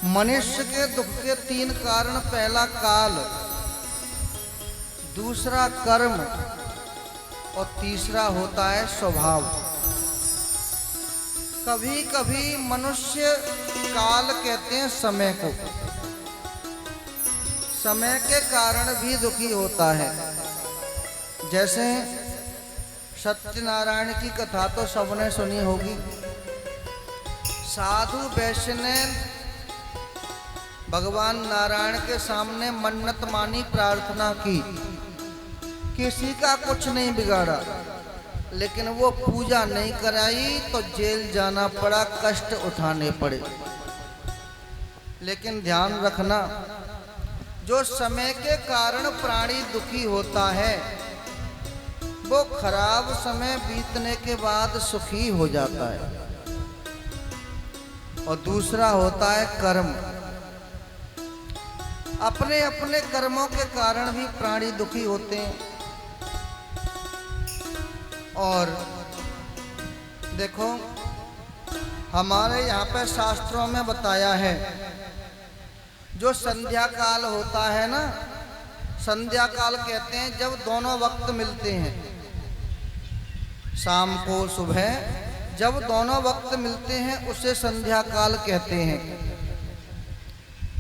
मनुष्य के दुख के तीन कारण, पहला काल, दूसरा कर्म और तीसरा होता है स्वभाव। कभी कभी मनुष्य काल कहते हैं समय को, समय के कारण भी दुखी होता है। जैसे सत्यनारायण की कथा तो सबने सुनी होगी। साधु वैश्य ने भगवान नारायण के सामने मन्नत मानी, प्रार्थना की, किसी का कुछ नहीं बिगाड़ा, लेकिन वो पूजा नहीं कराई तो जेल जाना पड़ा, कष्ट उठाने पड़े। लेकिन ध्यान रखना, जो समय के कारण प्राणी दुखी होता है वो खराब समय बीतने के बाद सुखी हो जाता है। और दूसरा होता है कर्म। अपने अपने कर्मों के कारण भी प्राणी दुखी होते हैं। और देखो, हमारे यहाँ पे शास्त्रों में बताया है, जो संध्या काल होता है ना, संध्या काल कहते हैं जब दोनों वक्त मिलते हैं, शाम को सुबह जब दोनों वक्त मिलते हैं उसे संध्या काल कहते हैं।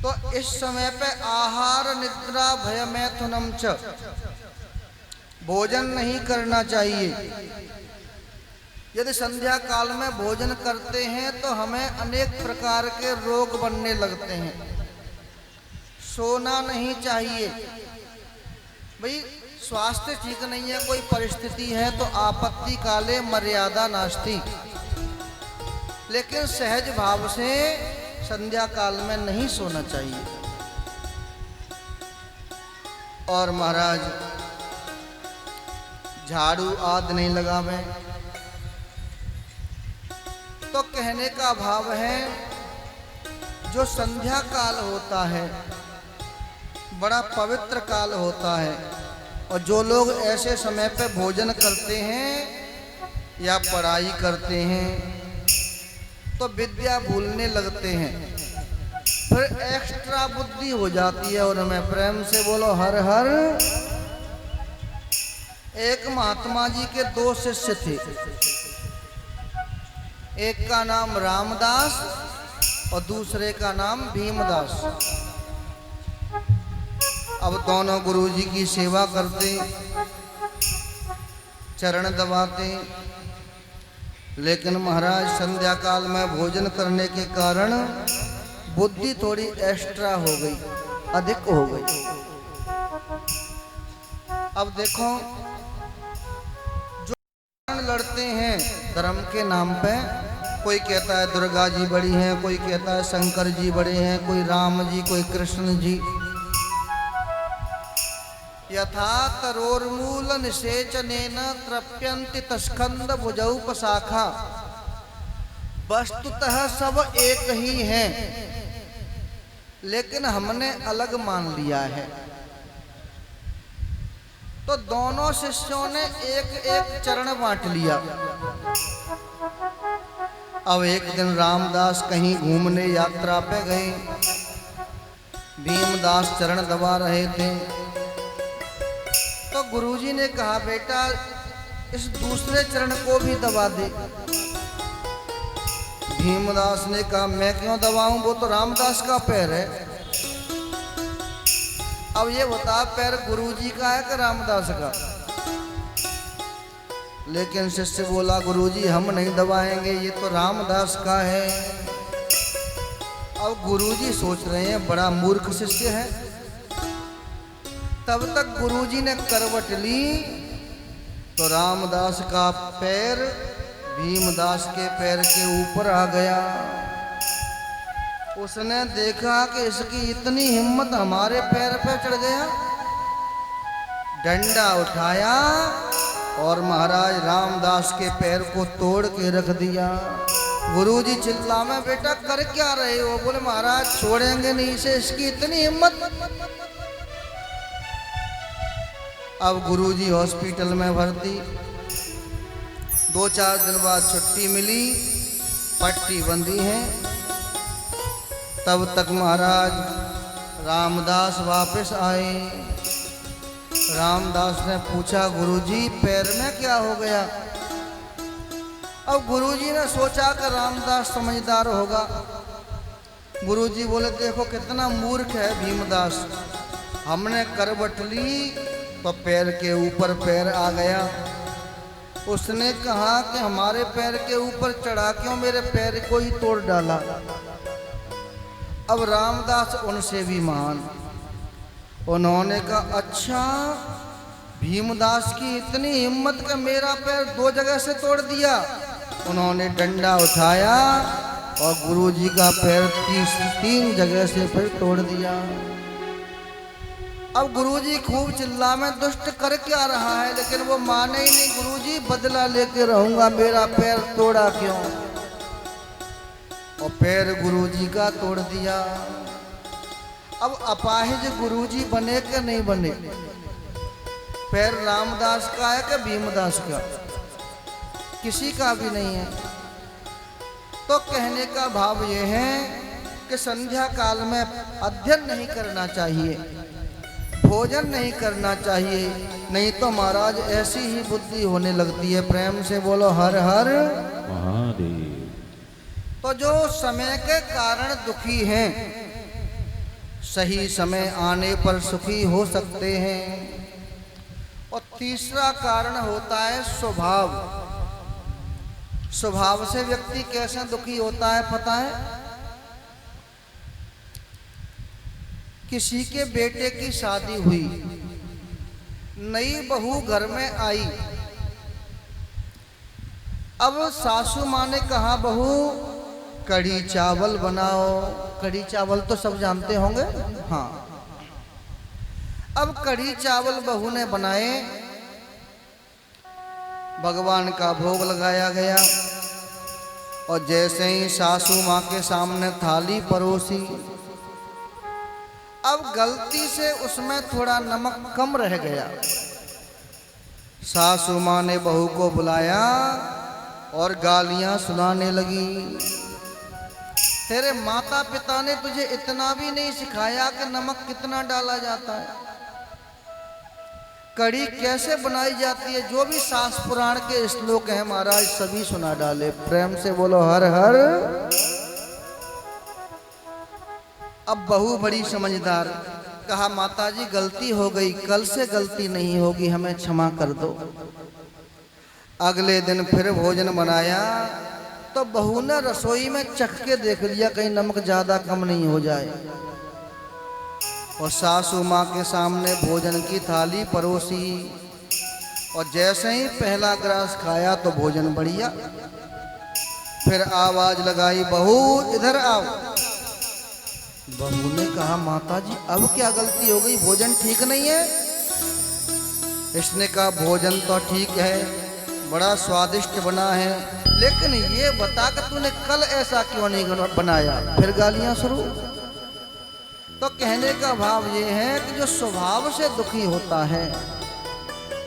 तो इस समय पे आहार निद्रा भय मैथुनम च, भोजन नहीं करना चाहिए। यदि संध्या काल में भोजन करते हैं तो हमें अनेक प्रकार के रोग बनने लगते हैं। सोना नहीं चाहिए। भाई स्वास्थ्य ठीक नहीं है, कोई परिस्थिति है तो आपत्ति काले मर्यादा नास्ति, लेकिन सहज भाव से संध्या काल में नहीं सोना चाहिए। और महाराज झाड़ू आदि नहीं लगावे। तो कहने का भाव है, जो संध्या काल होता है बड़ा पवित्र काल होता है, और जो लोग ऐसे समय पे भोजन करते हैं या पढ़ाई करते हैं तो विद्या भूलने लगते हैं, फिर एक्स्ट्रा बुद्धि हो जाती है। और मैं प्रेम से बोलो हर हर। एक महात्मा जी के दो शिष्य थे, एक का नाम रामदास और दूसरे का नाम भीमदास। अब दोनों गुरुजी की सेवा करते, चरण दबाते, लेकिन महाराज संध्या काल में भोजन करने के कारण बुद्धि थोड़ी एक्स्ट्रा हो गई, अधिक हो गई। अब देखो, जो लड़ते हैं धर्म के नाम पे, कोई कहता है दुर्गा जी बड़ी हैं, कोई कहता है शंकर जी बड़े हैं, कोई राम जी, कोई कृष्ण जी। यथा तरोर्मूल निषेचनेन तृप्यन्ति तस्कंद भुजौपशाखा, वस्तुतः सब एक ही हैं, लेकिन हमने अलग मान लिया है। तो दोनों शिष्यों ने एक एक चरण बांट लिया। अब एक दिन रामदास कहीं घूमने यात्रा पे गए, भीमदास चरण दबा रहे थे। तो गुरुजी ने कहा, बेटा इस दूसरे चरण को भी दबा दे। भीमदास ने कहा, मैं क्यों दबाऊं, वो तो रामदास का पैर है। अब ये बता, पैर गुरुजी का है कि रामदास का? लेकिन शिष्य बोला, गुरुजी हम नहीं दबाएंगे, ये तो रामदास का है। अब गुरुजी सोच रहे हैं बड़ा मूर्ख शिष्य है। तब तक गुरुजी ने करवट ली तो रामदास का पैर भीमदास के पैर के ऊपर आ गया। उसने देखा कि इसकी इतनी हिम्मत, हमारे पैर पे चढ़ गया। डंडा उठाया और महाराज रामदास के पैर को तोड़ के रख दिया। गुरुजी चिल्ला में, बेटा कर क्या रहे हो? बोले महाराज छोड़ेंगे नहीं इसे, इसकी इतनी हिम्मत। अब गुरुजी हॉस्पिटल में भर्ती, 2-4 दिन बाद छुट्टी मिली, पट्टी बंधी है। तब तक महाराज रामदास वापस आए। रामदास ने पूछा, गुरुजी पैर में क्या हो गया? अब गुरुजी ने सोचा कि रामदास समझदार होगा। गुरुजी बोले, देखो कितना मूर्ख है भीमदास, हमने करवट ली तो पैर के ऊपर पैर आ गया। उसने कहा कि हमारे पैर के ऊपर चढ़ा क्यों मेरे पैर को ही तोड़ डाला। अब रामदास उनसे भी महान, उन्होंने कहा, अच्छा भीमदास की इतनी हिम्मत कि मेरा पैर 2 जगह से तोड़ दिया। उन्होंने डंडा उठाया और गुरुजी का पैर 3 जगह से फिर तोड़ दिया। अब गुरुजी खूब चिल्ला, में दुष्ट कर क्या रहा है, लेकिन वो माने ही नहीं। गुरुजी बदला लेके रहूंगा, मेरा पैर तोड़ा क्यों? और पैर गुरुजी का तोड़ दिया। अब अपाहिज गुरुजी बने कि नहीं बने? पैर रामदास का है कि भीमदास का? किसी का भी नहीं है। तो कहने का भाव ये है कि संध्या काल में अध्ययन नहीं करना चाहिए, भोजन नहीं करना चाहिए, नहीं तो महाराज ऐसी ही बुद्धि होने लगती है। प्रेम से बोलो हर हर महादेव। तो जो समय के कारण दुखी हैं, सही समय आने पर सुखी हो सकते हैं। और तीसरा कारण होता है स्वभाव। स्वभाव से व्यक्ति कैसे दुखी होता है पता है? किसी के बेटे की शादी हुई, नई बहू घर में आई। अब सासू माँ ने कहा, बहू कढ़ी चावल बनाओ। कढ़ी चावल तो सब जानते होंगे, हाँ। अब कढ़ी चावल बहू ने बनाए, भगवान का भोग लगाया गया। और जैसे ही सासू माँ के सामने थाली परोसी, अब गलती से उसमें थोड़ा नमक कम रह गया। सासू माँ ने बहू को बुलाया और गालियां सुनाने लगी। तेरे माता पिता ने तुझे इतना भी नहीं सिखाया कि नमक कितना डाला जाता है, कढ़ी कैसे बनाई जाती है। जो भी शास्त्र पुराण के श्लोक हैं महाराज सभी सुना डाले। प्रेम से बोलो हर हर। अब बहू बड़ी समझदार, कहा माताजी गलती हो गई, कल से गलती नहीं होगी, हमें क्षमा कर दो। अगले दिन फिर भोजन बनाया तो बहू ने रसोई में चख के देख लिया कहीं नमक ज्यादा कम नहीं हो जाए। और सासू माँ के सामने भोजन की थाली परोसी और जैसे ही पहला ग्रास खाया तो भोजन बढ़िया। फिर आवाज लगाई, बहू इधर आओ। बहू ने कहा, माताजी अब क्या गलती हो गई, भोजन ठीक नहीं है? इसने कहा, भोजन तो ठीक है, बड़ा स्वादिष्ट बना है, लेकिन ये बता कि तूने कल ऐसा क्यों नहीं बनाया। फिर गालियां शुरू। तो कहने का भाव ये है कि जो स्वभाव से दुखी होता है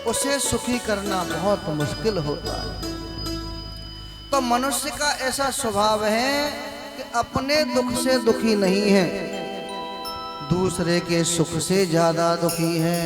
उसे सुखी करना बहुत मुश्किल होता है। तो मनुष्य का ऐसा स्वभाव है कि अपने दुख से दुखी नहीं है, दूसरे के सुख से ज्यादा दुखी है।